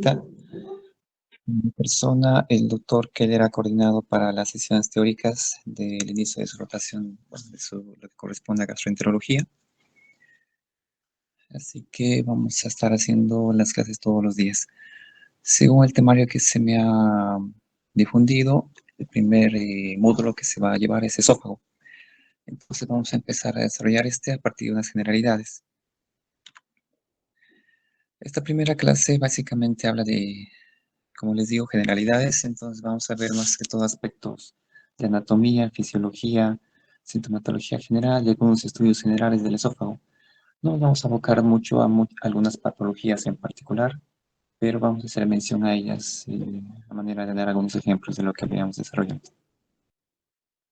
tal. Mi persona, el doctor Keller ha coordinado para las sesiones teóricas del inicio de su rotación, bueno, lo que corresponde a gastroenterología. Así que vamos a estar haciendo las clases todos los días. Según el temario que se me ha difundido, el primer módulo que se va a llevar es esófago. Entonces vamos a empezar a desarrollar a partir de unas generalidades. Esta primera clase básicamente habla de, como les digo, generalidades. Entonces vamos a ver más que todo aspectos de anatomía, fisiología, sintomatología general y algunos estudios generales del esófago. No nos vamos a abocar mucho a algunas patologías en particular, pero vamos a hacer mención a ellas a manera de dar algunos ejemplos de lo que habíamos desarrollado.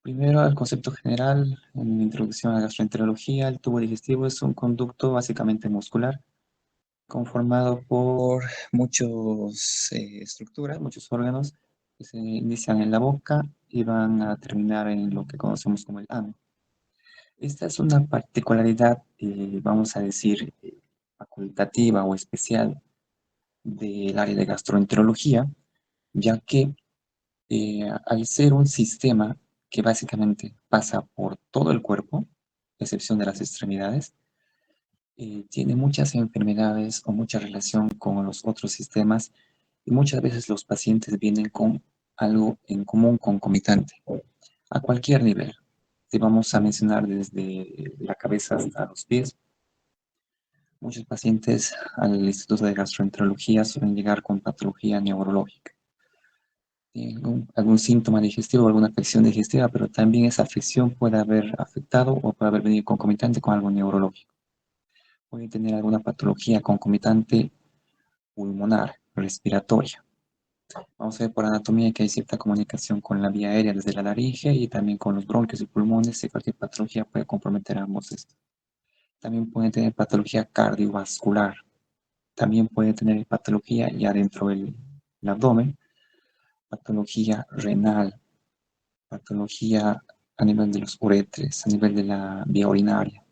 Primero, el concepto general, en introducción a la gastroenterología, el tubo digestivo es un conducto básicamente muscular, conformado por muchas estructuras, muchos órganos que se inician en la boca y van a terminar en lo que conocemos como el ano. Esta es una particularidad, vamos a decir, facultativa o especial del área de gastroenterología, ya que al ser un sistema que básicamente pasa por todo el cuerpo, a excepción de las extremidades, tiene muchas enfermedades o mucha relación con los otros sistemas y muchas veces los pacientes vienen con algo en común concomitante, a cualquier nivel. Si vamos a mencionar desde la cabeza hasta los pies, muchos pacientes al Instituto de Gastroenterología suelen llegar con patología neurológica. Algún síntoma digestivo, alguna afección digestiva, pero también esa afección puede haber afectado o puede haber venido concomitante con algo neurológico. Puede tener alguna patología concomitante pulmonar, respiratoria. Vamos a ver por anatomía que hay cierta comunicación con la vía aérea desde la laringe y también con los bronquios y pulmones, y cualquier patología puede comprometer ambos estos. También puede tener patología cardiovascular. También puede tener patología ya dentro del abdomen, patología renal, patología a nivel de los uretres, a nivel de la vía urinaria.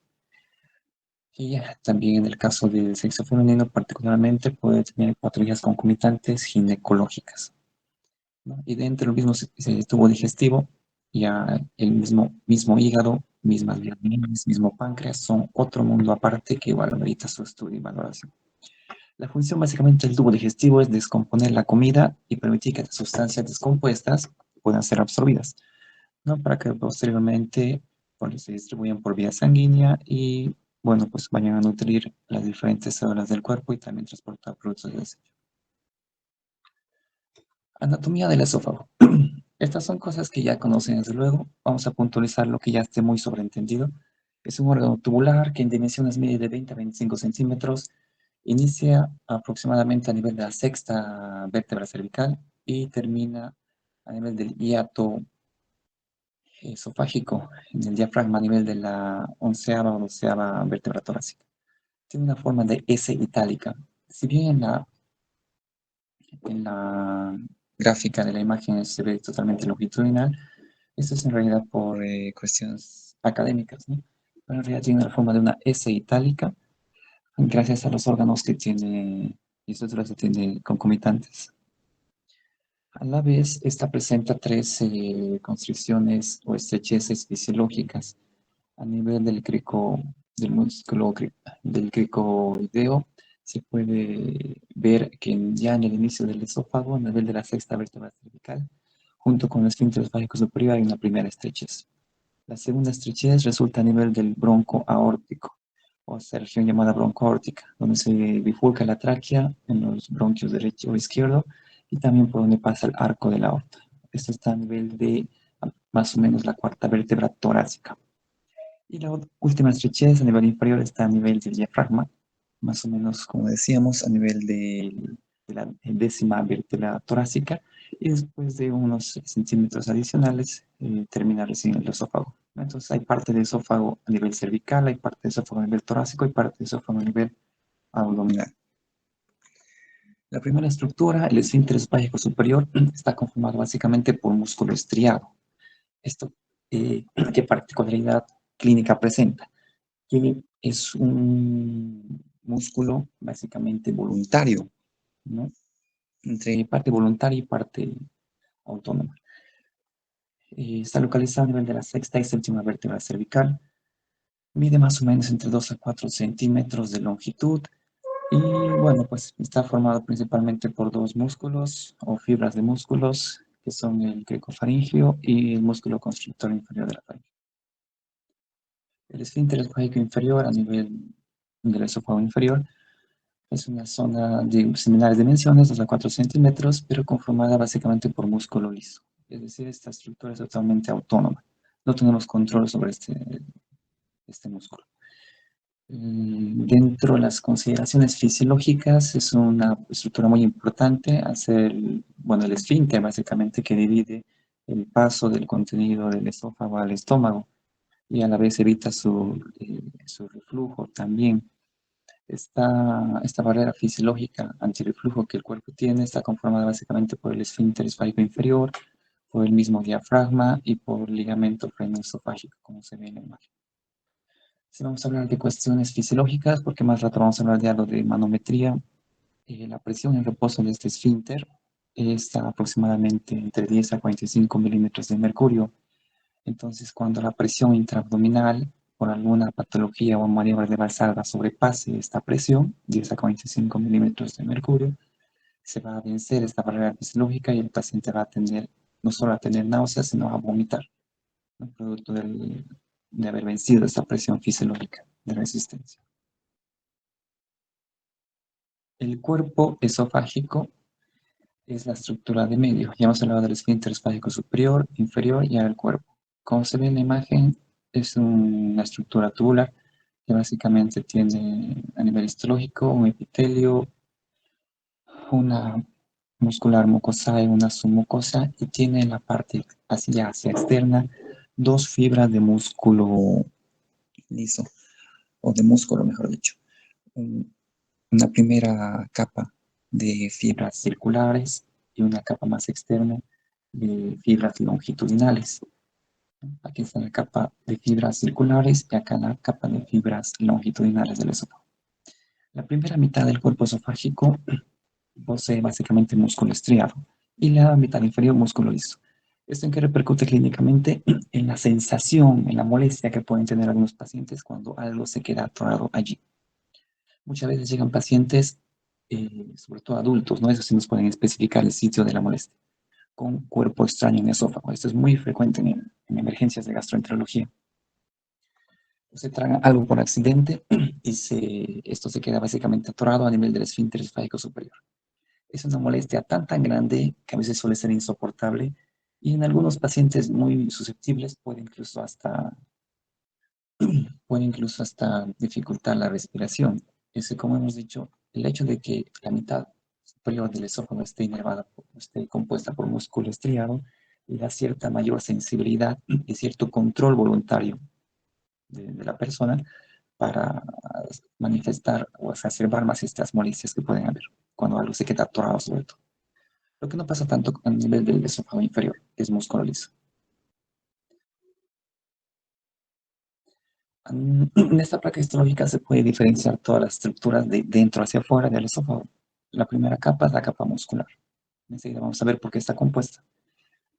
Y también en el caso del sexo femenino particularmente puede tener patologías concomitantes ginecológicas, ¿no? Y dentro del mismo tubo digestivo, ya el mismo hígado, mismas vías, mismo páncreas, son otro mundo aparte que igual amerita su estudio y valoración. La función básicamente del tubo digestivo es descomponer la comida y permitir que las sustancias descompuestas puedan ser absorbidas, ¿no? Para que posteriormente se distribuyan por vía sanguínea y, bueno, pues vayan a nutrir las diferentes células del cuerpo y también transportar productos de desecho. Anatomía del esófago. Estas son cosas que ya conocen desde luego. Vamos a puntualizar lo que ya esté muy sobreentendido. Es un órgano tubular que en dimensiones mide de 20 a 25 centímetros. Inicia aproximadamente a nivel de la sexta vértebra cervical y termina a nivel del hiato esofágico, en el diafragma a nivel de la onceava o doceava vértebra torácica. Tiene una forma de S itálica. Si bien en la gráfica de la imagen se ve totalmente longitudinal, esto es en realidad por cuestiones académicas, ¿no? Pero en realidad tiene la forma de una S itálica, gracias a los órganos que tiene y estructuras que tiene concomitantes. A la vez, esta presenta tres constricciones o estrecheces fisiológicas a nivel del músculo del cricoideo. Se puede ver que ya en el inicio del esófago, a nivel de la sexta vértebra cervical, junto con el esfínter esofágico superior hay una primera estrechez. La segunda estrechez resulta a nivel del bronco aórtico, o esta región llamada bronco aórtica, donde se bifurca la tráquea en los bronquios derecho o izquierdo y también por donde pasa el arco de la aorta. Esto está a nivel de más o menos la cuarta vértebra torácica. Y la última estrechez a nivel inferior está a nivel del diafragma, más o menos, como decíamos, a nivel de la décima vértebra torácica, y después de unos centímetros adicionales termina recién el esófago. Entonces hay parte del esófago a nivel cervical, hay parte del esófago a nivel torácico y parte del esófago a nivel abdominal. La primera estructura, el esfínter esofágico superior, está conformado básicamente por músculo estriado. Esto, ¿qué particularidad clínica presenta? Que es un músculo básicamente voluntario, ¿no? entre parte voluntaria y parte autónoma. Está localizado a nivel de la sexta y séptima vértebra cervical. Mide más o menos entre 2 a 4 centímetros de longitud. Y bueno, pues está formado principalmente por dos músculos o fibras de músculos, que son el cricofaringio y el músculo constrictor inferior de la faringe. El esfínter esofágico inferior a nivel del esófago inferior es una zona de similares dimensiones, 2 a 4 centímetros, pero conformada básicamente por músculo liso. Es decir, esta estructura es totalmente autónoma. No tenemos control sobre este músculo. Dentro de las consideraciones fisiológicas es una estructura muy importante hacer, bueno, el esfínter básicamente que divide el paso del contenido del esófago al estómago y a la vez evita su reflujo también. Esta barrera fisiológica antirreflujo que el cuerpo tiene está conformada básicamente por el esfínter esofágico inferior, por el mismo diafragma y por el ligamento frenoesofágico, como se ve en la imagen. Si vamos a hablar de cuestiones fisiológicas, porque más rato vamos a hablar de algo de manometría, la presión en reposo de este esfínter está aproximadamente entre 10 a 45 milímetros de mercurio. Entonces, cuando la presión intraabdominal por alguna patología o maniobra de Valsalva sobrepase esta presión, 10 a 45 milímetros de mercurio, se va a vencer esta barrera fisiológica y el paciente va a tener, no solo a tener náuseas, sino a vomitar, ¿no? Producto de haber vencido esta presión fisiológica de resistencia. El cuerpo esofágico es la estructura de medio. Ya hemos hablado del esfínter esofágico superior, inferior y al cuerpo. Como se ve en la imagen, es una estructura tubular que básicamente tiene a nivel histológico un epitelio, una muscular mucosa y una submucosa y tiene en la parte hacia externa dos fibras de músculo liso, o de músculo mejor dicho. Una primera capa de fibras circulares y una capa más externa de fibras longitudinales. Aquí está la capa de fibras circulares y acá la capa de fibras longitudinales del esófago. La primera mitad del cuerpo esofágico posee básicamente músculo estriado y la mitad inferior músculo liso. ¿Esto en qué repercute clínicamente? En la sensación, en la molestia que pueden tener algunos pacientes cuando algo se queda atorado allí. Muchas veces llegan pacientes, sobre todo adultos, ¿no? Eso sí nos pueden especificar el sitio de la molestia, con cuerpo extraño en el esófago. Esto es muy frecuente en emergencias de gastroenterología. Se traga algo por accidente y esto se queda básicamente atorado a nivel del esfínter esofágico superior. Es una molestia tan grande que a veces suele ser insoportable y en algunos pacientes muy susceptibles puede incluso hasta dificultar la respiración. Como hemos dicho, el hecho de que la mitad superior del esófago esté inervada, esté compuesta por músculo estriado, le da cierta mayor sensibilidad y cierto control voluntario de la persona para manifestar o exacerbar más estas molestias que pueden haber cuando algo se queda atorado sobre todo. Lo que no pasa tanto a nivel del esófago inferior, que es músculo liso. En esta placa histológica se puede diferenciar todas las estructuras de dentro hacia afuera del esófago. La primera capa es la capa muscular. Enseguida vamos a ver por qué está compuesta.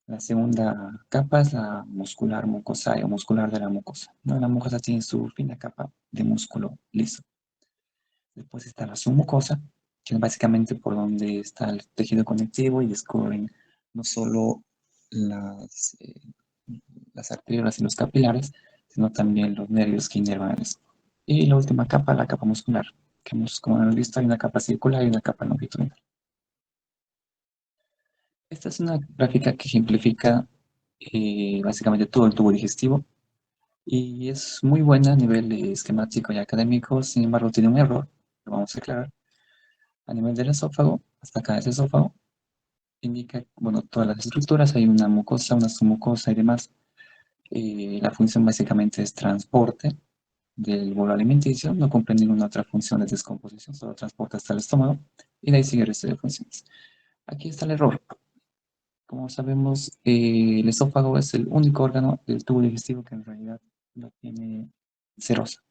La segunda capa es la muscular mucosa o muscular de la mucosa. ¿No? La mucosa tiene su fina capa de músculo liso. Después está la submucosa, que es básicamente por donde está el tejido conectivo y descubren no solo las arteriolas y los capilares, sino también los nervios que inervan eso. Y la última capa, la capa muscular, que como hemos visto hay una capa circular y una capa longitudinal. Esta es una gráfica que ejemplifica básicamente todo el tubo digestivo y es muy buena a nivel esquemático y académico, sin embargo tiene un error, lo vamos a aclarar. A nivel del esófago, hasta acá es esófago, indica, bueno, todas las estructuras, hay una mucosa, una submucosa y demás. La función básicamente es transporte del bolo alimenticio, no cumple ninguna otra función de descomposición, solo transporta hasta el estómago y de ahí sigue el resto de funciones. Aquí está el error. Como sabemos, el esófago es el único órgano del tubo digestivo que en realidad no tiene serosa,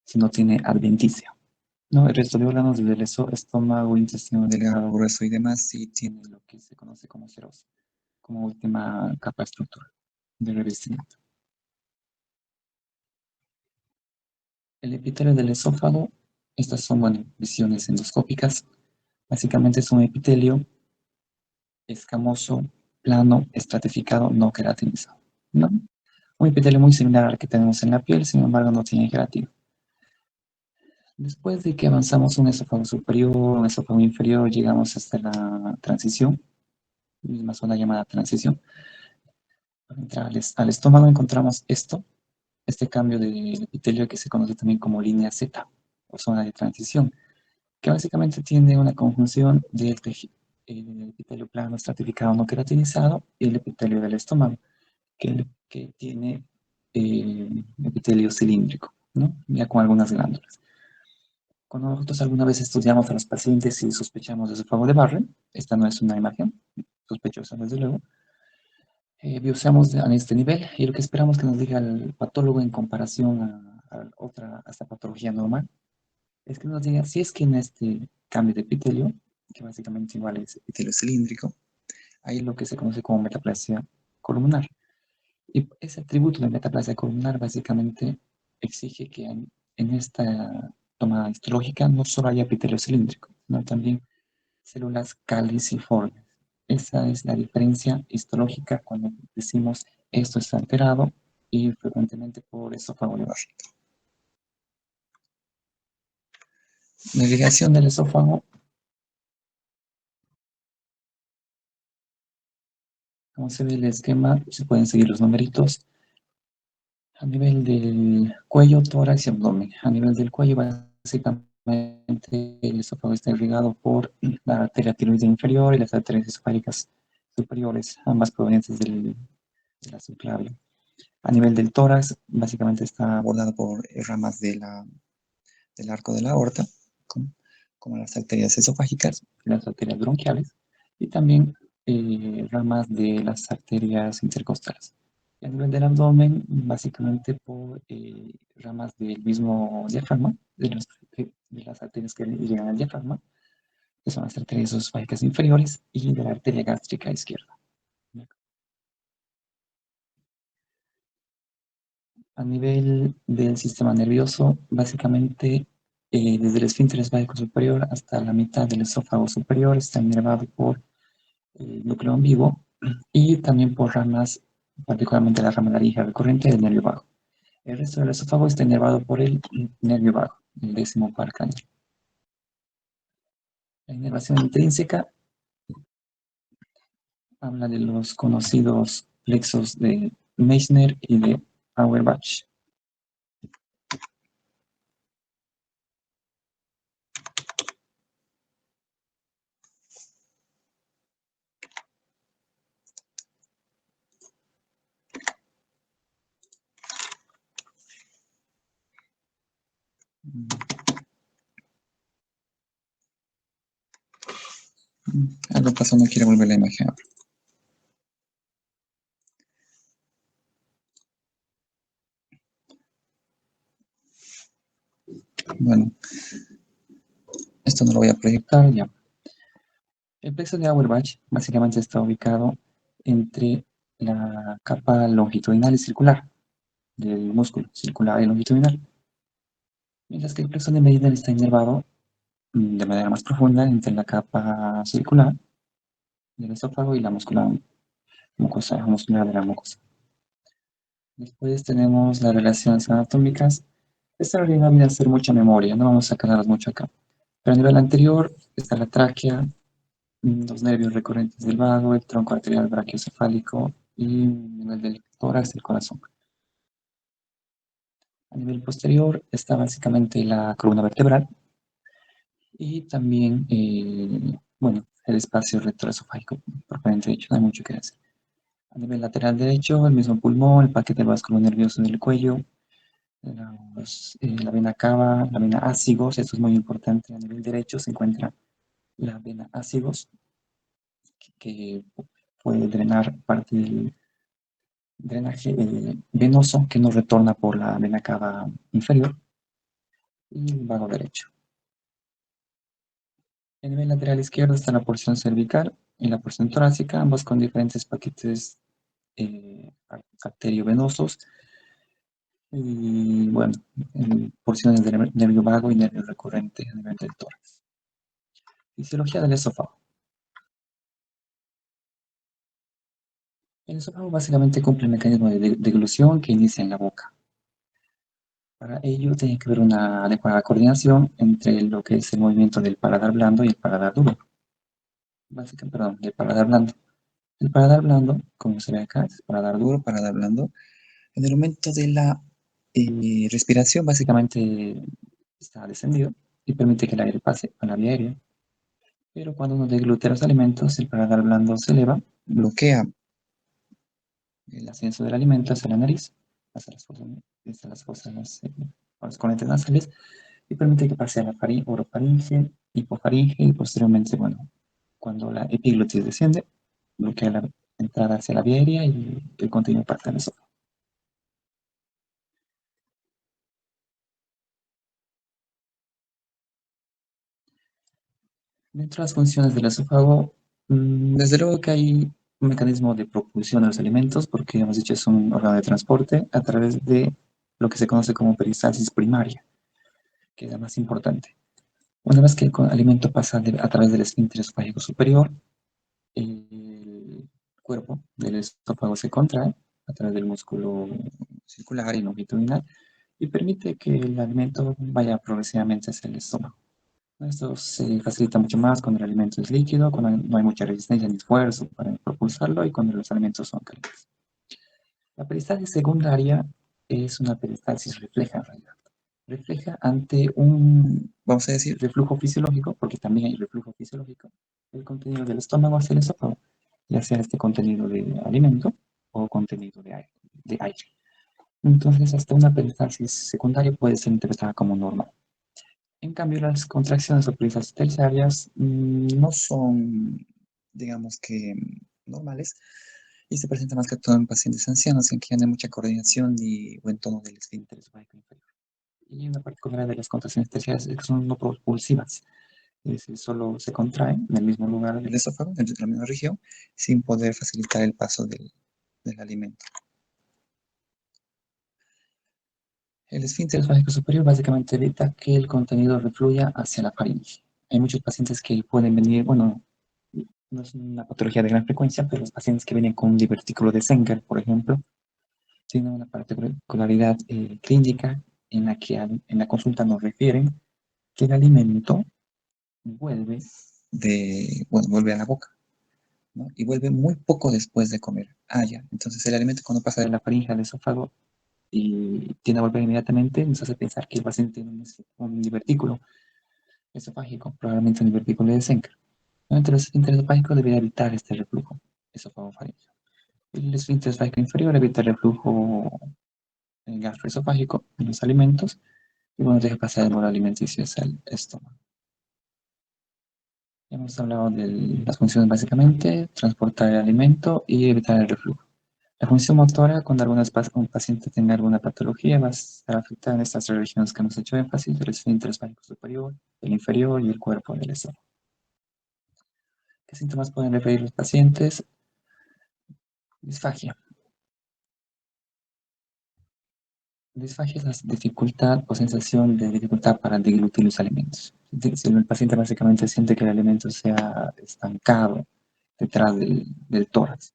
sino tiene adventicia. No, el resto de órganos del estómago, intestino delgado, grueso y demás sí tienen lo que se conoce como serosa, como última capa estructural de revestimiento. El epitelio del esófago, estas son, bueno, visiones endoscópicas. Básicamente es un epitelio escamoso, plano, estratificado, no queratinizado, ¿no? Un epitelio muy similar al que tenemos en la piel, sin embargo no tiene queratina. Después de que avanzamos un esófago superior, un esófago inferior, llegamos hasta la transición, misma zona llamada transición. Para entrar al estómago encontramos este cambio de epitelio que se conoce también como línea Z, o zona de transición, que básicamente tiene una conjunción del el epitelio plano estratificado no queratinizado y el epitelio del estómago, que tiene epitelio cilíndrico, ¿no? Ya con algunas glándulas. Cuando nosotros alguna vez estudiamos a los pacientes y sospechamos de esófago de Barrett, esta no es una imagen sospechosa, desde luego, biopsiamos a este nivel y lo que esperamos que nos diga el patólogo en comparación a esta patología normal es que nos diga si es que en este cambio de epitelio, que básicamente igual es epitelio cilíndrico, hay lo que se conoce como metaplasia columnar. Y ese atributo de metaplasia columnar básicamente exige que en esta toma histológica no solo haya epitelio cilíndrico, sino también células caliciformes. Esa es la diferencia histológica cuando decimos esto está alterado y frecuentemente por esófago de Barrett. La irrigación del esófago, como se ve en el esquema, se pueden seguir los numeritos a nivel del cuello, tórax y abdomen. A nivel del cuello, básicamente el esófago está irrigado por la arteria tiroidea inferior y las arterias esofágicas superiores, ambas provenientes de la subclavia. A nivel del tórax, básicamente está abordado por ramas del arco de la aorta, como, como las arterias esofágicas, las arterias bronquiales, y también ramas de las arterias intercostales. Y a nivel del abdomen, básicamente por ramas del mismo diafragma, de las arterias que llegan al diafragma, que son las arterias esofágicas inferiores, y de la arteria gástrica izquierda. A nivel del sistema nervioso, básicamente desde el esfínter esfágico superior hasta la mitad del esófago superior está inervado por el núcleo vivo y también por ramas, particularmente la rama laringe recurrente del nervio vago. El resto del esófago está inervado por el nervio vago, el décimo par craneal. La inervación intrínseca habla de los conocidos plexos de Meissner y de Auerbach. Algo pasó, no quiero volver la imagen. Bueno, esto no lo voy a proyectar ya. El plexo de Auerbach básicamente está ubicado entre la capa longitudinal y circular del músculo, circular y longitudinal, mientras que el plexo de Meissner está inervado de manera más profunda entre la capa circular del esófago y la muscular de la mucosa. Después tenemos las relaciones anatómicas. Esta en realidad viene a ser mucha memoria, no vamos a quedarnos mucho acá. Pero a nivel anterior está la tráquea, los nervios recurrentes del vago, el tronco arterial brachiocefálico y a nivel del tórax el corazón. A nivel posterior está básicamente la columna vertebral y también, bueno, el espacio retroesofágico, propiamente dicho, no hay mucho que decir. A nivel lateral derecho, el mismo pulmón, el paquete vascular nervioso del cuello, la vena cava, la vena ácigos, esto es muy importante. A nivel derecho se encuentra la vena ácigos, que puede drenar parte del drenaje venoso que nos retorna por la vena cava inferior y el vago derecho. En el lateral izquierdo está la porción cervical y la porción torácica, ambos con diferentes paquetes arteriovenosos y, bueno, porciones del nervio vago y nervio recurrente a nivel del tórax. Fisiología del esófago. El esófago básicamente cumple el mecanismo de deglución que inicia en la boca. Para ello tiene que haber una adecuada coordinación entre lo que es el movimiento del paladar blando y el paladar duro. Básicamente, perdón, del paladar blando. El paladar blando, como se ve acá, es paladar duro, paladar blando. En el momento de la respiración, básicamente está descendido y permite que el aire pase a la vía aérea. Pero cuando uno deglutea los alimentos, el paladar blando se eleva, bloquea el ascenso del alimento hacia la nariz, hacia las fosas, a los conectes nasales, y permite que pase a la orofaringe, hipofaringe y posteriormente, bueno, cuando la epiglotis desciende, bloquea la entrada hacia la vía aérea y el contenido parte del esófago. Dentro de las funciones del esófago, desde luego que hay un mecanismo de propulsión de los alimentos, porque hemos dicho es un órgano de transporte a través de lo que se conoce como peristalsis primaria, que es la más importante. Una vez que el alimento pasa a través del esfínter esofágico superior, el cuerpo del esófago se contrae a través del músculo circular y longitudinal y permite que el alimento vaya progresivamente hacia el estómago. Esto se facilita mucho más cuando el alimento es líquido, cuando no hay mucha resistencia ni esfuerzo para propulsarlo y cuando los alimentos son calientes. La peristalsis secundaria es una peristalsis refleja en realidad. Refleja ante un, vamos a decir, reflujo fisiológico, porque también hay reflujo fisiológico, el contenido del estómago hacia el esófago, ya sea este contenido de alimento o contenido de aire. Entonces, hasta una peristalsis secundaria puede ser interpretada como normal. En cambio, las contracciones o prisas terciarias no son, digamos que, normales y se presentan más que todo en pacientes ancianos en que ya no hay mucha coordinación ni buen tono del esfínter esofágico inferior. Y una particularidad de las contracciones terciarias es que son no propulsivas, es decir, solo se contraen en el mismo lugar del esófago, en la misma región, sin poder facilitar el paso del alimento. El esfínter esofágico superior básicamente evita que el contenido refluya hacia la faringe. Hay muchos pacientes que pueden venir, bueno, no es una patología de gran frecuencia, pero los pacientes que vienen con un divertículo de Senger, por ejemplo, tienen una particularidad clínica en la que en la consulta nos refieren que el alimento vuelve, bueno, vuelve a la boca, ¿no? Y vuelve muy poco después de comer. Ya. Entonces el alimento cuando pasa de la faringe al esófago y tiende a volver inmediatamente, nos hace pensar que el paciente tiene un divertículo esofágico, probablemente un divertículo de Senger. Entonces, el esfínter esofágico debería evitar este reflujo esófago-faríngeo. El esfínter esofágico inferior evita el reflujo gastroesofágico en los alimentos y bueno, deja pasar el bolo alimenticio hacia el estómago. Hemos hablado de las funciones básicamente, transportar el alimento y evitar el reflujo. La función motora, cuando un paciente tenga alguna patología, va a estar afectada en estas tres regiones que hemos hecho énfasis, el esfínter esofágico superior, el inferior y el cuerpo del estómago. ¿Qué síntomas pueden referir los pacientes? Disfagia. Disfagia es la dificultad o sensación de dificultad para deglutir los alimentos. Si el paciente básicamente siente que el alimento se ha estancado detrás del tórax.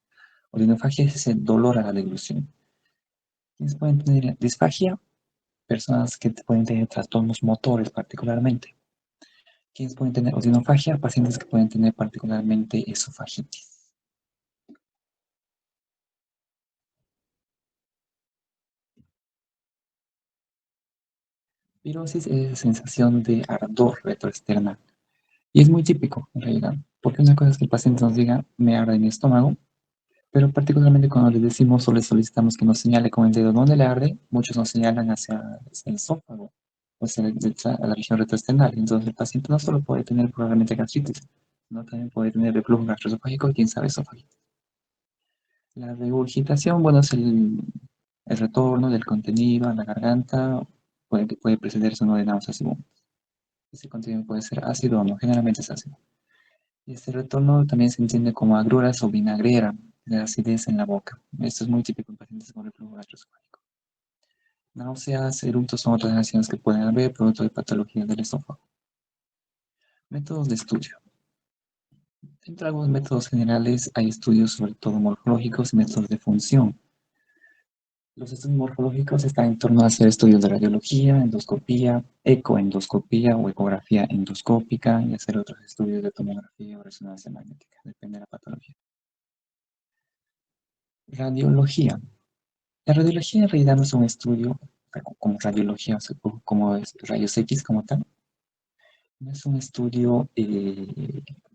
Odinofagia es ese dolor a la deglución. ¿Quiénes pueden tener disfagia? Personas que pueden tener trastornos motores particularmente. ¿Quiénes pueden tener odinofagia? Pacientes que pueden tener particularmente esofagitis. Pirosis es sensación de ardor retroexterna. Y es muy típico, en realidad, porque una cosa es que el paciente nos diga, me arde mi estómago, pero particularmente cuando le decimos o le solicitamos que nos señale con el dedo dónde le arde, muchos nos señalan hacia el esófago, o sea, a la región retroesternal. Entonces el paciente no solo puede tener probablemente gastritis, sino también puede tener reflujo gastroesofágico y quién sabe esofágico. La regurgitación, bueno, es el retorno del contenido a la garganta, puede precederse uno de náuseas y vómitos. Ese contenido puede ser ácido o no, generalmente es ácido. Y este retorno también se entiende como agruras o vinagrera, de acidez en la boca. Esto es muy típico en pacientes con reflujo gastroesofágico. Náuseas, eructos son otras reacciones que pueden haber producto de patologías del esófago. Métodos de estudio. Entre algunos métodos generales hay estudios sobre todo morfológicos y métodos de función. Los estudios morfológicos están en torno a hacer estudios de radiología, endoscopía, ecoendoscopía o ecografía endoscópica y hacer otros estudios de tomografía o resonancia magnética, depende de la patología. Radiología. La radiología en realidad no es un estudio como radiología, o sea, como es rayos X como tal. No es un estudio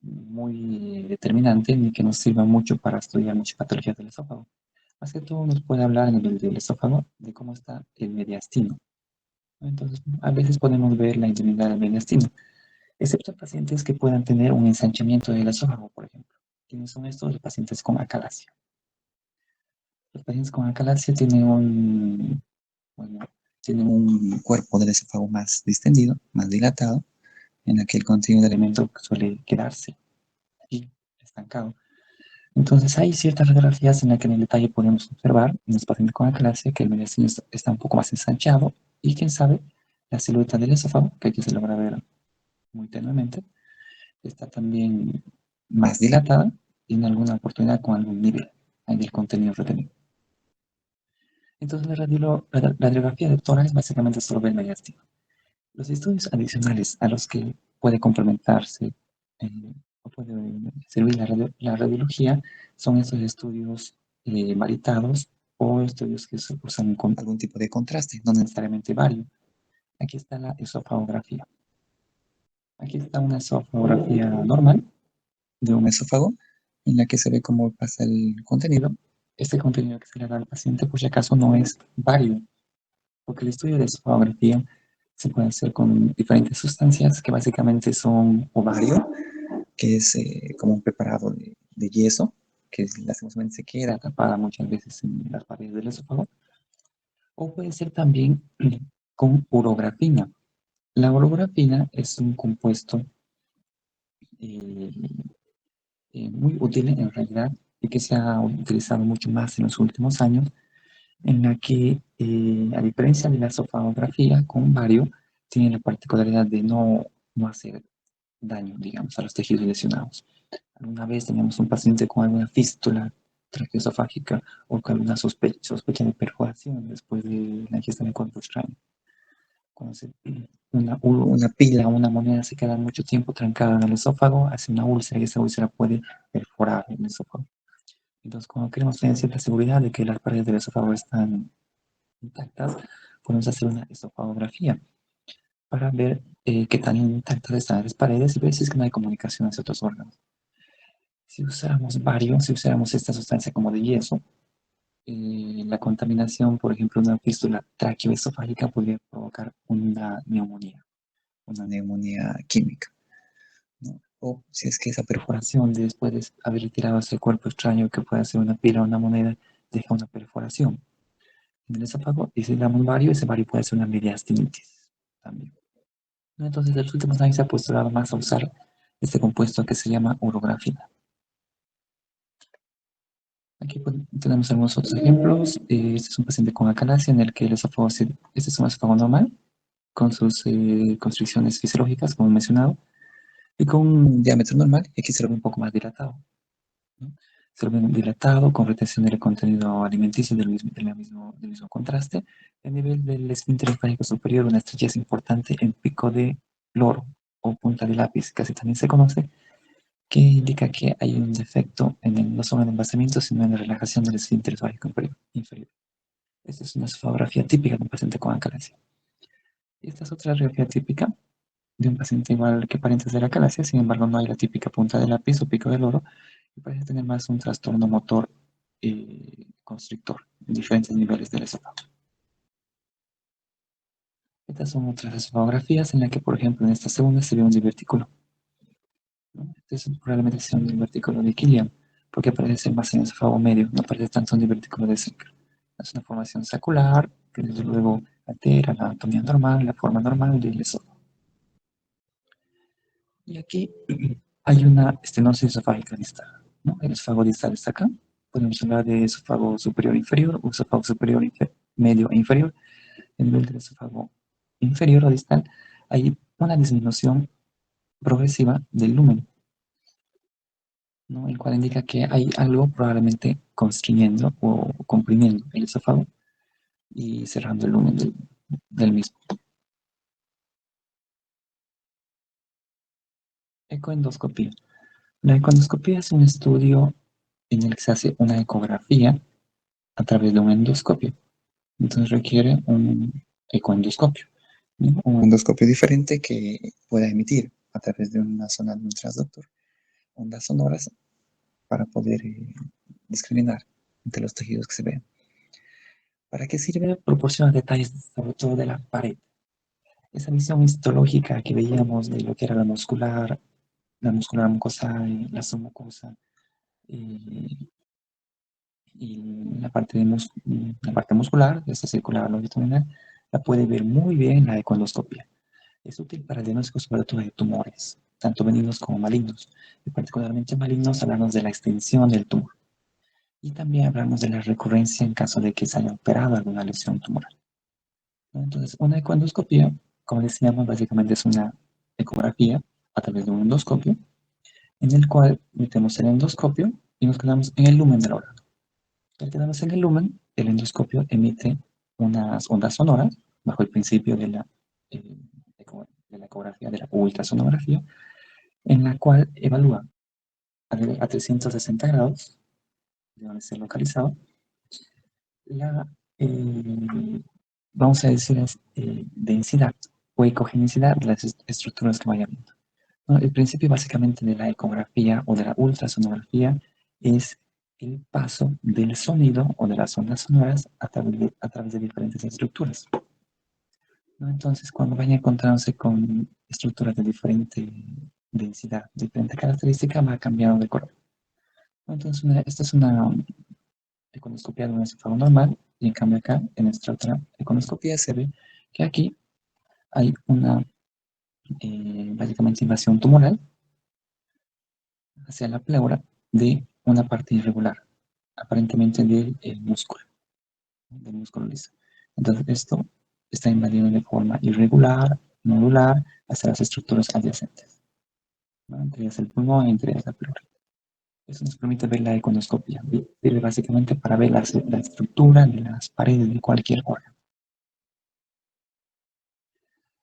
muy determinante ni que nos sirva mucho para estudiar muchas patologías del esófago. Más que todo nos puede hablar a nivel del esófago de cómo está el mediastino. Entonces, a veces podemos ver la intimidad del mediastino, excepto en pacientes que puedan tener un ensanchamiento del esófago, por ejemplo. ¿Quiénes son estos? Los pacientes con acalasia. Los pacientes con acalasia bueno, tienen un cuerpo del esófago más distendido, más dilatado, en el que el contenido de alimento suele quedarse aquí, estancado. Entonces, hay ciertas radiografías en las que en el detalle podemos observar en los pacientes con acalasia que el mediastino está un poco más ensanchado y, quién sabe, la silueta del esófago, que aquí se logra ver muy tenuemente, está también más dilatada y en alguna oportunidad con algún nivel del contenido retenido. Entonces, la radiografía de tórax básicamente solo ve el mediastino. Los estudios adicionales a los que puede complementarse o puede servir la radiología son estos estudios varitados o estudios que se usan con algún tipo de contraste, no necesariamente vario. Aquí está la esofagografía. Aquí está una esofagografía normal de un esófago en la que se ve cómo pasa el contenido. Este contenido que se le da al paciente, por si acaso, no es válido, porque el estudio de esofagografía se puede hacer con diferentes sustancias que básicamente son ovario, que es como un preparado de yeso, que lastimosamente se queda tapada muchas veces en las paredes del esófago, o puede ser también con urografina. La urografina es un compuesto eh, muy útil en realidad y que se ha utilizado mucho más en los últimos años, en la que, a diferencia de la esofagografía con vario, tiene la particularidad de no hacer daño, digamos, a los tejidos lesionados. Alguna vez teníamos un paciente con alguna fístula traqueoesofágica o con alguna sospecha de perforación después de la ingesta de cuerpo extraño. Cuando una pila o una moneda se queda mucho tiempo trancada en el esófago, hace una úlcera y esa úlcera puede perforar el esófago. Entonces, cuando queremos tener cierta seguridad de que las paredes del esófago están intactas, podemos hacer una esofagografía para ver qué tan intactas están las paredes y ver si es que no hay comunicación hacia otros órganos. Si usáramos bario, si usáramos esta sustancia como de yeso, la contaminación, por ejemplo, de una fístula traqueoesofágica podría provocar una neumonía química, ¿no? O si es que esa perforación, después de haber retirado ese cuerpo extraño que puede ser una pila o una moneda, deja una perforación en el esófago y si le damos bario, ese bario puede ser una mediastinitis también. Entonces, en los últimos años se ha postulado más a usar este compuesto que se llama urografina. Aquí tenemos algunos otros ejemplos. Este es un paciente con acalasia en el que el esófago, este es un esófago normal, con sus constricciones fisiológicas, como mencionado, y con un diámetro normal, y aquí se lo ve un poco más dilatado, ¿no? Se lo ve dilatado, con retención del contenido alimenticio del mismo contraste. A nivel del esfínter linfático superior, una estrechez importante en pico de loro o punta de lápiz, que así también se conoce, que indica que hay un defecto no solo en el envasamiento, sino en la relajación del esfínter esofágico inferior. Esta es una fotografía típica de un paciente con acalasia. Y esta es otra radiografía típica de un paciente igual que parientes de la acalasia, sin embargo no hay la típica punta de lápiz o pico del oro, y parece tener más un trastorno motor constrictor en diferentes niveles del esófago. Estas son otras fotografías en las que, por ejemplo, en esta segunda se ve un divertículo, ¿no? Este probablemente sea un divertículo de Killian, porque parece ser más en el esófago medio, no parece tanto un divertículo de Secker. Es una formación sacular que desde luego altera la anatomía normal, la forma normal del esófago. Y aquí hay una estenosis esofágica distal, ¿no? El esófago distal está acá. Podemos hablar de esófago superior inferior o esófago superior medio e inferior. En nivel del esófago inferior o distal hay una disminución progresiva del lumen, ¿no? El cual indica que hay algo probablemente constriñendo o comprimiendo el esófago y cerrando el lumen del mismo. Ecoendoscopía. La ecoendoscopía es un estudio en el que se hace una ecografía a través de un endoscopio. Entonces requiere un ecoendoscopio, ¿no? Un endoscopio diferente que pueda emitir a través de una zona de un transductor ondas sonoras para poder discriminar entre los tejidos que se ven. ¿Para qué sirve? Proporciona detalles sobre todo de la pared. Esa visión histológica que veíamos de lo que era la muscular mucosa, la submucosa, eh, y la parte muscular, esta circular longitudinal, la puede ver muy bien la ecoendoscopia. Es útil para el diagnóstico sobre todo de tumores, tanto benignos como malignos. Y particularmente malignos hablamos de la extensión del tumor. Y también hablamos de la recurrencia en caso de que se haya operado alguna lesión tumoral, ¿no? Entonces, una ecoendoscopia, como decíamos, básicamente es una ecografía a través de un endoscopio, en el cual metemos el endoscopio y nos quedamos en el lumen del órgano. Al quedarnos en el lumen, el endoscopio emite unas ondas sonoras bajo el principio eh, de la ecografía, de la ultrasonografía, en la cual evalúa a 360 grados, de donde esté localizado, la, vamos a decir, densidad o ecogenicidad de las estructuras que vaya viendo, ¿no? El principio básicamente de la ecografía o de la ultrasonografía es el paso del sonido o de las ondas sonoras a través de diferentes estructuras, ¿no? Entonces, cuando vaya encontrándose con estructuras de diferente densidad, diferente característica, va cambiando de color, ¿no? Entonces, esta es una econoscopía de un esófago normal, y en cambio acá, en esta otra econoscopía, se ve que aquí hay una, básicamente, invasión tumoral hacia la pleura de una parte irregular, aparentemente del músculo liso. Entonces esto está invadiendo de forma irregular, nodular, hacia las estructuras adyacentes, ¿no? Entre ellas el pulmón y entre ellas la pleura. Eso nos permite ver la econoscopia. Sirve básicamente para ver la estructura de las paredes de cualquier órgano.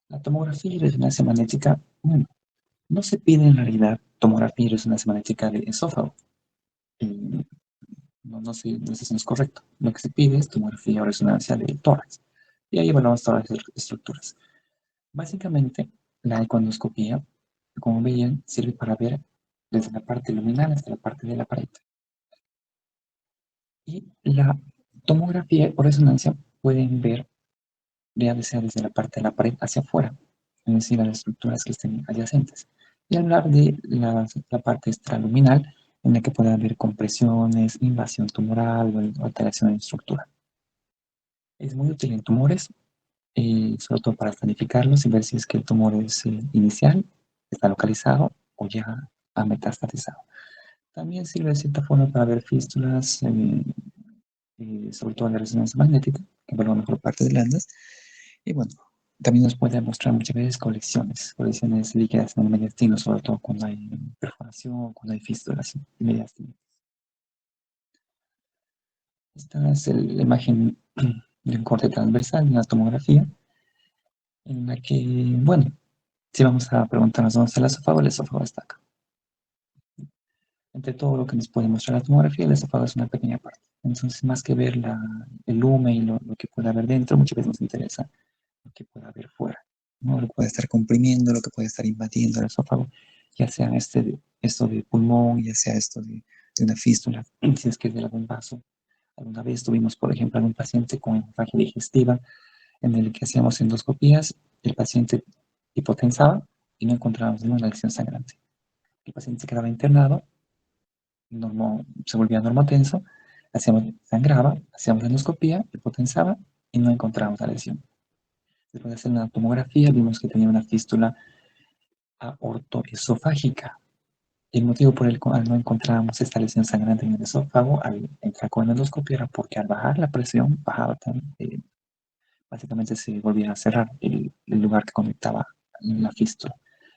La tomografía y resonancia magnética, bueno, no se pide en realidad tomografía y resonancia magnética de esófago. Eh, no sé, eso no es correcto. Lo que se pide es tomografía o resonancia del tórax. Y ahí evaluamos todas las estructuras. Básicamente, la ecoendoscopía, como veían, sirve para ver desde la parte luminal hasta la parte de la pared. Y la tomografía o resonancia pueden ver, ya sea desde la parte de la pared hacia afuera, es decir, las estructuras que estén adyacentes. Y hablar de la parte extraluminal, en la que puede haber compresiones, invasión tumoral o alteración de estructura. Es muy útil en tumores, sobre todo para estadificarlos y ver si es que el tumor es inicial, está localizado o ya ha metastatizado. También sirve de cierta forma para ver fístulas, sobre todo en la resonancia magnética, que evalúa mejor parte de landas. Y bueno, también nos puede mostrar muchas veces colecciones líquidas en el mediastino, sobre todo cuando hay perforación, cuando hay fístulas y mediastinos. Esta es la imagen de un corte transversal de una tomografía, en la que, bueno, si vamos a preguntarnos dónde está el esófago está acá. Entre todo lo que nos puede mostrar la tomografía, el esófago es una pequeña parte. Entonces, más que ver el lumen y lo que puede haber dentro, muchas veces nos interesa lo que puede haber fuera, ¿no? Lo que puede estar comprimiendo, lo que puede estar invadiendo el esófago, ya sea esto de pulmón, ya sea esto de una fístula, si es que es de algún vaso. Alguna vez tuvimos, por ejemplo, algún paciente con hemorragia digestiva en el que hacíamos endoscopías, el paciente hipotensaba y no encontrábamos ninguna lesión sangrante. El paciente se quedaba internado, se volvía normotenso, sangraba, hacíamos la endoscopía, hipotensaba y no encontrábamos la lesión. Después de hacer una tomografía vimos que tenía una fístula aortoesofágica. El motivo por el cual no encontrábamos esta lesión sangrante en el esófago al entrar con la endoscopia era porque al bajar la presión, básicamente se volvía a cerrar el lugar que conectaba la fístula.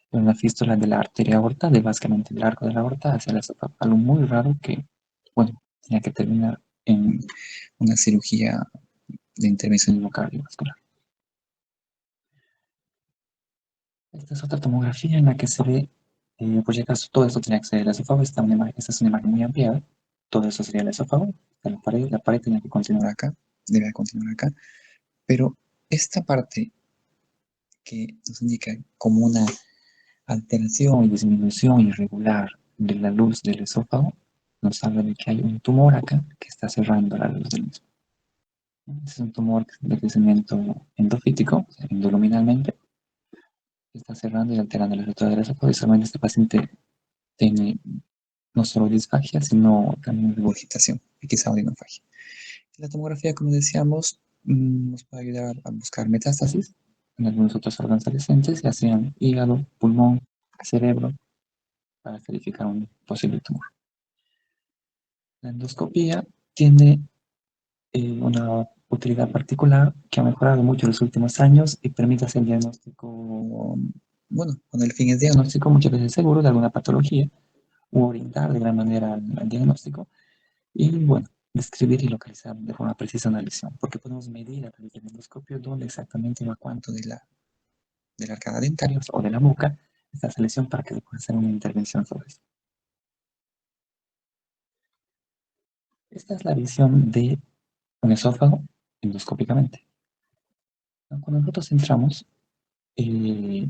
Pero en la fístula de la arteria aorta, de básicamente el arco de la aorta hacia el esófago. Algo muy raro que, bueno, tenía que terminar en una cirugía de intervención cardiovascular. Esta es otra tomografía en la que se ve, por si acaso, todo esto tenía que ser el esófago. Esta es una imagen muy ampliada. Todo eso sería el esófago. La pared tenía que continuar acá, debe continuar acá. Pero esta parte que nos indica como una alteración y disminución irregular de la luz del esófago, nos habla de que hay un tumor acá que está cerrando la luz del mismo. Este es un tumor de crecimiento endofítico, o sea, endoluminalmente, que está cerrando y alterando la estructura del esófago. Y solamente este paciente tiene no solo disfagia, sino también regurgitación y quizá odinofagia. La tomografía, como decíamos, nos puede ayudar a buscar metástasis en algunos otros órganos adyacentes, ya sean hígado, pulmón, cerebro, para verificar un posible tumor. La endoscopía tiene una utilidad particular que ha mejorado mucho en los últimos años y permite hacer diagnóstico, bueno, con el fin es diagnóstico muchas veces seguro de alguna patología u orientar de gran manera al diagnóstico y, bueno, describir y localizar de forma precisa una lesión, porque podemos medir a través del endoscopio dónde exactamente va cuánto de la arcada dentaria o de la boca está esa lesión para que se pueda hacer una intervención sobre eso. Esta es la visión de un esófago endoscópicamente. Cuando nosotros entramos y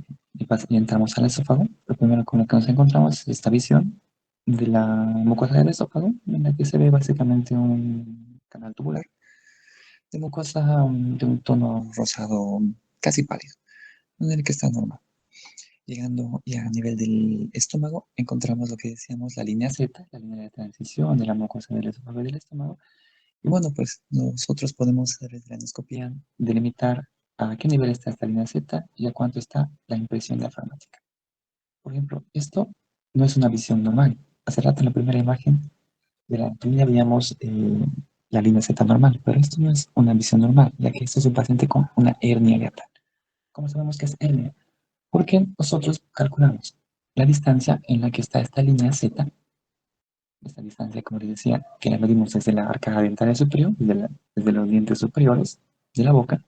entramos al esófago, lo primero con lo que nos encontramos es esta visión de la mucosa del esófago, en la que se ve básicamente un canal tubular de mucosa de un tono rosado casi pálido, en el que está normal. Llegando ya a nivel del estómago, encontramos lo que decíamos, la línea Z, la línea de transición de la mucosa del esófago y del estómago. Y bueno, pues nosotros podemos hacer desde la endoscopía delimitar a qué nivel está esta línea Z y a cuánto está la impresión diafragmática. Por ejemplo, esto no es una visión normal. Hace rato en la primera imagen de la anatomía veíamos la línea Z normal, pero esto no es una visión normal, ya que esto es un paciente con una hernia hiatal. ¿Cómo sabemos que es hernia? Porque nosotros calculamos la distancia en la que está esta línea Z, esta distancia, como les decía, que la medimos desde la arcada dentaria superior, desde los dientes superiores de la boca,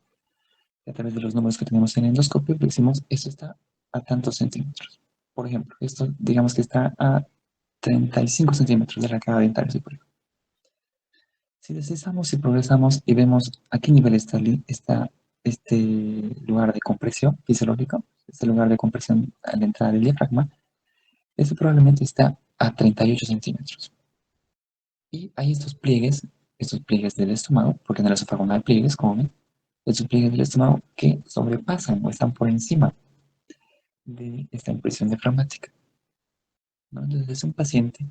y a través de los números que tenemos en el endoscopio, decimos, esto está a tantos centímetros. Por ejemplo, esto digamos que está a 35 centímetros de la arcada dentaria superior. Si deslizamos y progresamos y vemos a qué nivel está este lugar de compresión fisiológico, este lugar de compresión a la entrada del diafragma, este probablemente está a 38 centímetros. Y hay estos pliegues del estómago, porque en el esófago no hay pliegues, como ven, estos pliegues del estómago que sobrepasan o están por encima de esta impresión diafragmática, ¿no? Entonces es un paciente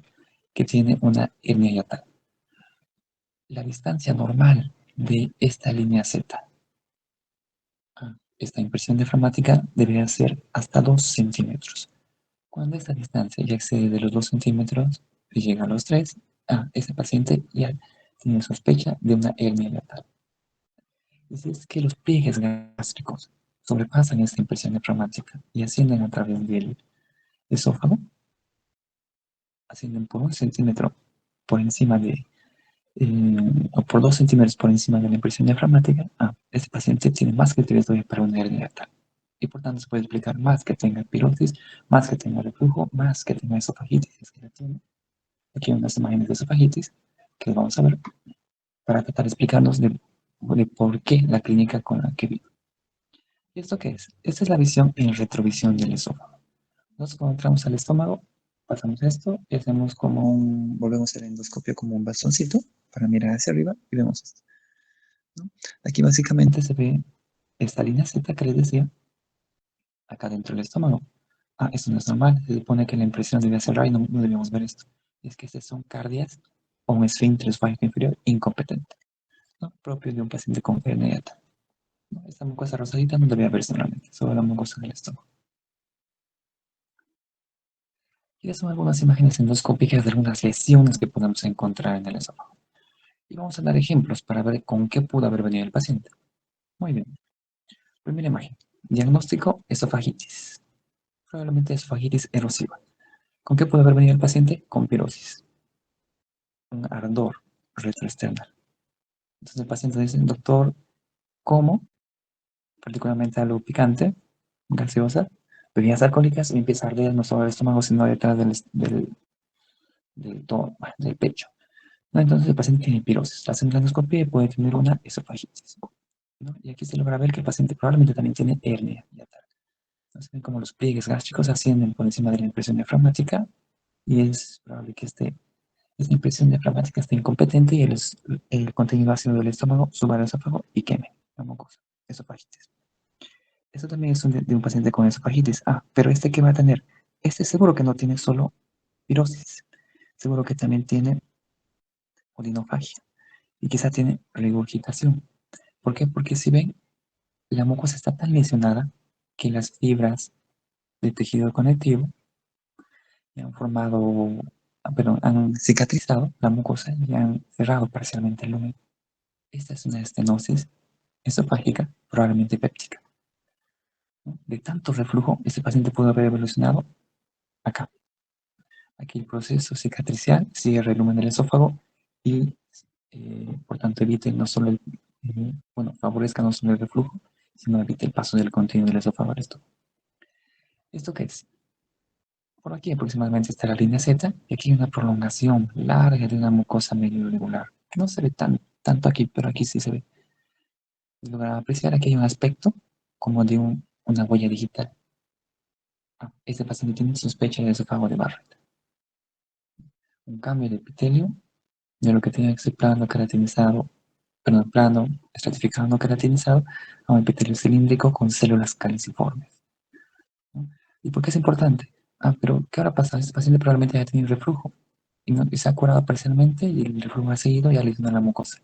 que tiene una hernia hiatal. La distancia normal de esta línea Z a esta impresión diafragmática debería ser hasta 2 centímetros. Cuando esta distancia ya excede de los 2 centímetros y llega a los 3, ese paciente ya tiene sospecha de una hernia hiatal. Y si es que los pliegues gástricos sobrepasan esta impresión diafragmática y ascienden a través del esófago, ascienden por 1 centímetro por encima o por 2 centímetros por encima de la impresión diafragmática, este paciente tiene más que riesgo para una hernia hiatal. Y por tanto se puede explicar más que tenga pirosis, más que tenga reflujo, más que tenga esofagitis, si es que la tiene. Aquí hay unas imágenes de esofagitis que vamos a ver para tratar de explicarnos de por qué la clínica con la que vivo. ¿Y esto qué es? Esta es la visión en retrovisión del esófago. Nosotros cuando entramos al estómago, pasamos esto y hacemos volvemos el endoscopio como un bastoncito para mirar hacia arriba y vemos esto, ¿no? Aquí básicamente se ve esta línea Z que les decía, acá dentro del estómago. Esto no es normal, se supone que la impresión debe cerrar y no debemos ver esto. Es que estas son cardias o un esfínter esofágico inferior incompetente, ¿no? Propio de un paciente con hernia hiatal, ¿no? Esta mucosa rosadita no debería verse normalmente, solo la mucosa del estómago. Estas son algunas imágenes endoscópicas de algunas lesiones que podemos encontrar en el esófago. Y vamos a dar ejemplos para ver con qué pudo haber venido el paciente. Muy bien. Primera imagen. Diagnóstico, esofagitis. Probablemente esofagitis erosiva. ¿Con qué pudo haber venido el paciente? Con pirosis. Un ardor retroesternal. Entonces el paciente dice, doctor, ¿cómo? Particularmente algo picante, gaseosa, bebidas alcohólicas y empieza a arder no solo el estómago, sino detrás del pecho. ¿No? Entonces el paciente tiene pirosis. Hacen la endoscopia y puede tener una esofagitis. ¿No? Y aquí se logra ver que el paciente probablemente también tiene hernia yatal. Se ven como los pliegues gástricos ascienden por encima de la impresión diafragmática y es probable que esta impresión diafragmática esté incompetente y el contenido ácido del estómago suba al esófago y queme la mucosa. Esofagitis. Eso también es de un paciente con esofagitis. Ah, pero este que va a tener, este seguro que no tiene solo pirosis, seguro que también tiene odinofagia y quizá tiene regurgitación. ¿Por qué? Porque si ven, la mucosa está tan lesionada que las fibras de tejido conectivo ya han formado, perdón, han cicatrizado la mucosa y han cerrado parcialmente el lumen. Esta es una estenosis esofágica, probablemente péptica. ¿No? De tanto reflujo, este paciente pudo haber evolucionado acá. Aquí el proceso cicatricial cierra el lumen del esófago y, por tanto, evite no solo bueno, favorezca no solo el reflujo, sino evite el paso del contenido del esófago al estómago. ¿Esto qué es? Por aquí aproximadamente está la línea Z y aquí hay una prolongación larga de una mucosa medio irregular. No se ve tanto aquí, pero aquí sí se ve. Logra apreciar aquí hay un aspecto como de una huella digital. Ah, este paciente tiene sospecha de esófago de Barrett. Un cambio de epitelio de lo que tiene que ser plano queratinizado, perdón, plano estratificado no queratinizado a un epitelio cilíndrico con células caliciformes. ¿No? ¿Y por qué es importante? Ah, pero ¿qué ahora pasa? Este paciente probablemente haya tenido reflujo y se ha curado parcialmente y el reflujo ha seguido y ha lesionado la mucosa.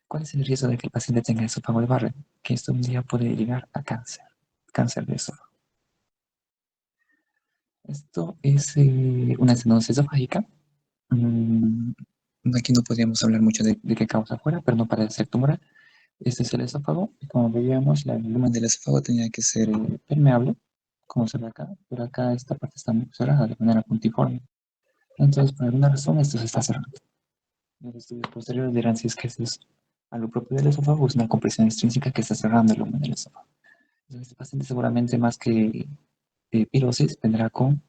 ¿Cuál es el riesgo de que el paciente tenga esófago de Barrett? Que esto un día puede llegar a cáncer, cáncer de esófago. Esto es una estenosis esofágica. Mm, Aquí no podríamos hablar mucho de qué causa fuera, pero no parece ser tumoral. Este es el esófago, y como veíamos, el lumen del esófago tenía que ser permeable, como se ve acá, pero acá esta parte está muy cerrada de manera puntiforme. Entonces, por alguna razón, esto se está cerrando. Los estudios posteriores dirán si es que eso es algo propio del esófago o es una compresión extrínseca que está cerrando el lumen del esófago. Entonces, este paciente seguramente más que pirosis vendrá con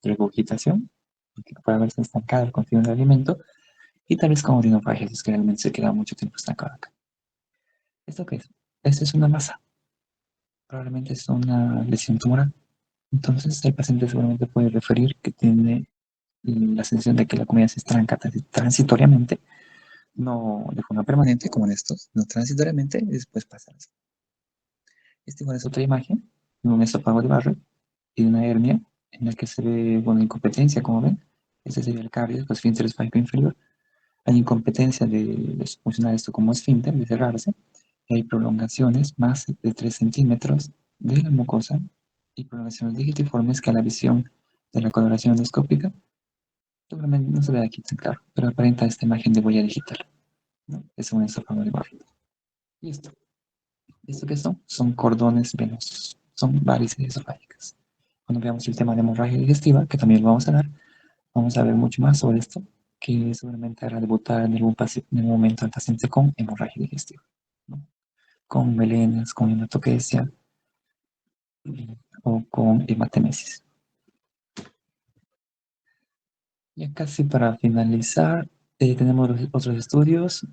regurgitación, porque puede haberse estancado el contenido del alimento, y tal vez con odinofagia, si es que realmente se queda mucho tiempo estancado acá. ¿Esto qué es? Esta es una masa, probablemente es una lesión tumoral. Entonces, el paciente seguramente puede referir que tiene la sensación de que la comida se estanca transitoriamente, no de forma permanente como en estos, no transitoriamente, y después pasa. Esta igual es otra imagen de un esófago de Barrett y de una hernia en la que se ve, bueno, incompetencia, como ven. Este sería el cardio, el esfínter esfágico inferior. Hay incompetencia de funcionar esto como esfínter, de cerrarse. Y hay prolongaciones más de 3 centímetros de la mucosa y prolongaciones digitiformes que a la visión de la coloración endoscópica seguramente no se ve aquí tan claro, pero aparenta esta imagen de huella digital, ¿no? Es un esófago de Barrett. Y ¿esto qué son? Son cordones venosos, son varices esofágicas. Cuando veamos el tema de hemorragia digestiva, que también lo vamos a dar, vamos a ver mucho más sobre esto, que seguramente hará debutar en algún momento al paciente con hemorragia digestiva, ¿no? Con melenas, con hematoquesia o con hematemesis. Ya casi para finalizar, tenemos los otros estudios.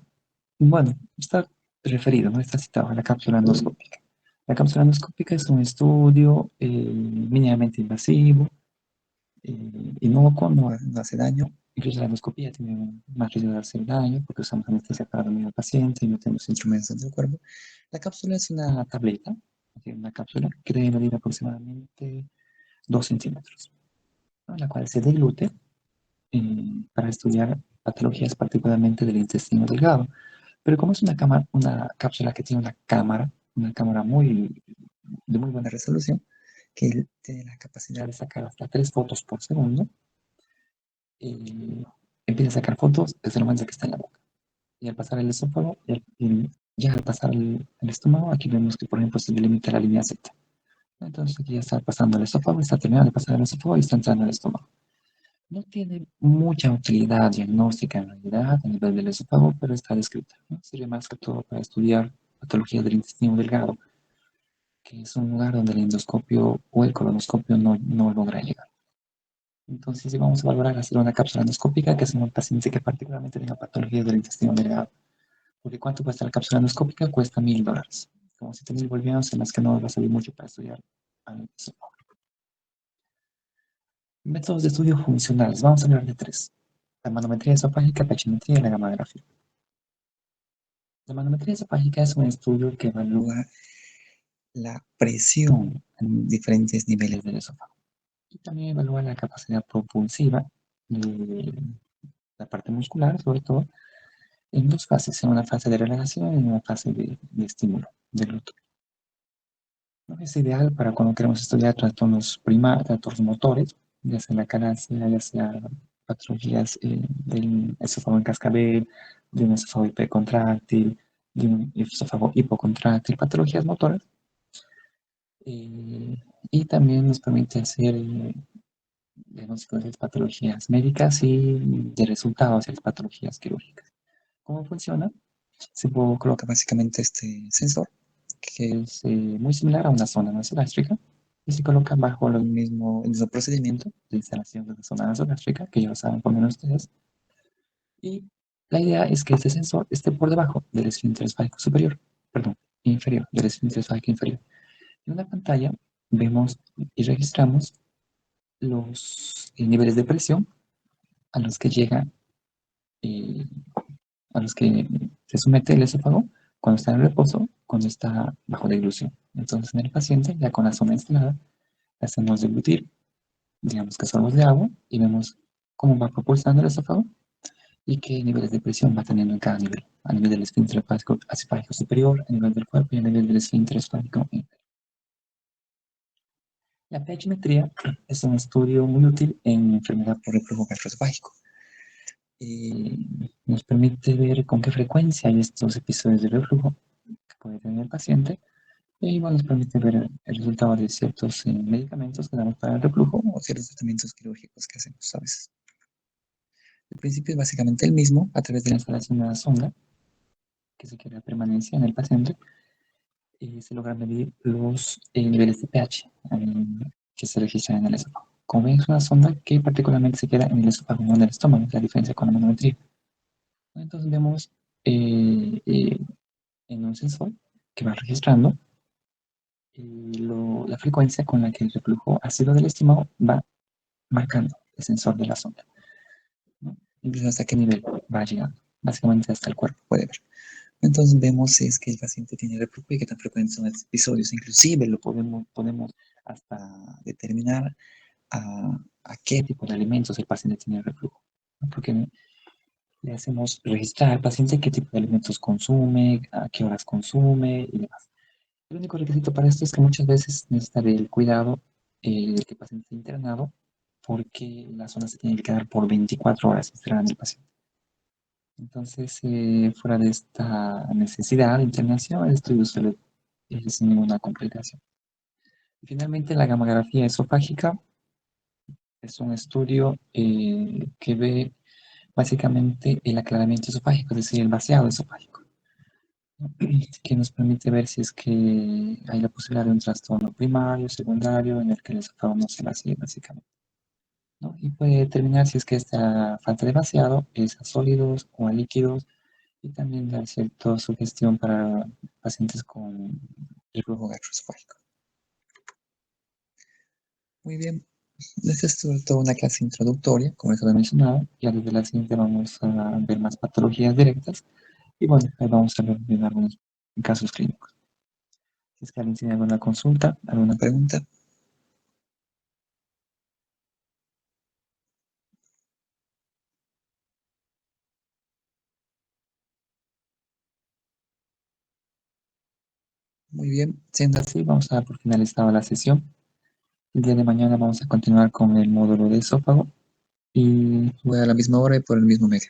Bueno, está referido, no está citado a la cápsula endoscópica. La cápsula endoscópica es un estudio mínimamente invasivo, inocuo, no hace daño. Incluso la endoscopía tiene más riesgo de hacer daño porque usamos anestesia para dormir al paciente y metemos instrumentos dentro del cuerpo. La cápsula es una tableta, una cápsula que debe medir aproximadamente 2 centímetros, ¿no? La cual se diluye para estudiar patologías particularmente del intestino delgado. Pero como es una cápsula que tiene una cámara de muy buena resolución, que tiene la capacidad de sacar hasta 3 fotos por segundo, eh, empieza a sacar fotos desde el momento que está en la boca. Y al pasar el esófago, ya al pasar el estómago, aquí vemos que, por ejemplo, se delimita la línea Z. Entonces aquí ya está pasando el esófago, está terminando de pasar el esófago y está entrando el estómago. No tiene mucha utilidad diagnóstica en realidad a nivel del esófago, pero está descrita, ¿no? Sirve más que todo para estudiar patología del intestino delgado, que es un lugar donde el endoscopio o el colonoscopio no logra llegar. Entonces, si vamos a valorar hacer una cápsula endoscópica, que es un paciente que particularmente tenga patología del intestino delgado. Porque ¿cuánto cuesta la cápsula endoscópica? Cuesta $1000. Como 7000 bolivianos, en las que no va a salir mucho para estudiar al esófago. Métodos de estudio funcionales. Vamos a hablar de tres. La manometría esofágica, pachymetría y la gamografía. La manometría esofágica es un estudio que evalúa la presión en diferentes niveles del esófago. Y también evalúa la capacidad propulsiva de la parte muscular, sobre todo, en dos fases, en una fase de relajación y en una fase de estímulo del glúteo. ¿No? Es ideal para cuando queremos estudiar trastornos motores, ya sea la calasia, ya sea patologías del esófago en cascabel, de un esófago hipercontráctil, de un esófago hipocontráctil, patologías motoras. eh, y también nos permite hacer diagnósticos de patologías médicas y de resultados de las patologías quirúrgicas. ¿Cómo funciona? Se coloca básicamente este sensor, que es muy similar a una zona nasogástrica, y se coloca bajo el mismo procedimiento de instalación de la zona nasogástrica, que ya lo saben por lo menos ustedes. Y la idea es que este sensor esté por debajo del esfínter esfágico superior, perdón, inferior, del esfínter esfágico inferior. En una pantalla vemos y registramos los niveles de presión a los que llega eh, a los que se somete el esófago cuando está en reposo, cuando está bajo deglución. Entonces, en el paciente, ya con la zona instalada, le hacemos deglutir, digamos que sorbos de agua, y vemos cómo va propulsando el esófago y qué niveles de presión va teniendo en cada nivel, a nivel del esfínter esofágico superior, a nivel del cuerpo y a nivel del esfínter esofágico inferior. La pH-metría es un estudio muy útil en enfermedad por reflujo gastroesofágico. Nos permite ver con qué frecuencia hay estos episodios de reflujo que puede tener el paciente, y igual nos permite ver el resultado de ciertos medicamentos que damos para el reflujo o ciertos tratamientos quirúrgicos que hacemos a veces. El principio es básicamente el mismo a través de la instalación de una sonda que se queda permanencia en el paciente y se logra medir los niveles de pH que se registran en el esófago. Como ven, es una sonda que particularmente se queda en el esófago, no en el estómago, la diferencia con la manometría. Entonces vemos en un sensor que va registrando la frecuencia con la que el reflujo ácido del estómago va marcando el sensor de la sonda, ¿no? Incluso hasta qué nivel va llegando. Básicamente hasta el cuerpo puede ver. Entonces vemos si es que el paciente tiene reflujo y qué tan frecuentes son los episodios. Inclusive lo podemos hasta determinar a qué tipo de alimentos el paciente tiene reflujo, ¿no? Porque le hacemos registrar al paciente qué tipo de alimentos consume, a qué horas consume y demás. El único requisito para esto es que muchas veces necesita del cuidado del que el paciente esté internado, porque la zona se tiene que quedar por 24 horas instalada en el paciente. Entonces, fuera de esta necesidad de internación, el estudio suele ir sin ninguna complicación. Y finalmente, la gamografía esofágica es un estudio que ve básicamente el aclaramiento esofágico, es decir, el vaciado esofágico, ¿no? Que nos permite ver si es que hay la posibilidad de un trastorno primario, secundario, en el que el esófago no se vacíe, básicamente, ¿no? Y puede determinar si es que esta falta de vaciado es a sólidos o a líquidos, y también dar cierta sugestión para pacientes con reflujo gastroesofágico. Muy bien, esta es toda una clase introductoria, como les había mencionado. Ya desde la siguiente vamos a ver más patologías directas y bueno, ahí vamos a ver bien algunos casos clínicos. Si es que alguien tiene alguna consulta, alguna pregunta. Muy bien, siendo así, vamos a dar por finalizada la sesión. El día de mañana vamos a continuar con el módulo de esófago y voy a la misma hora y por el mismo medio.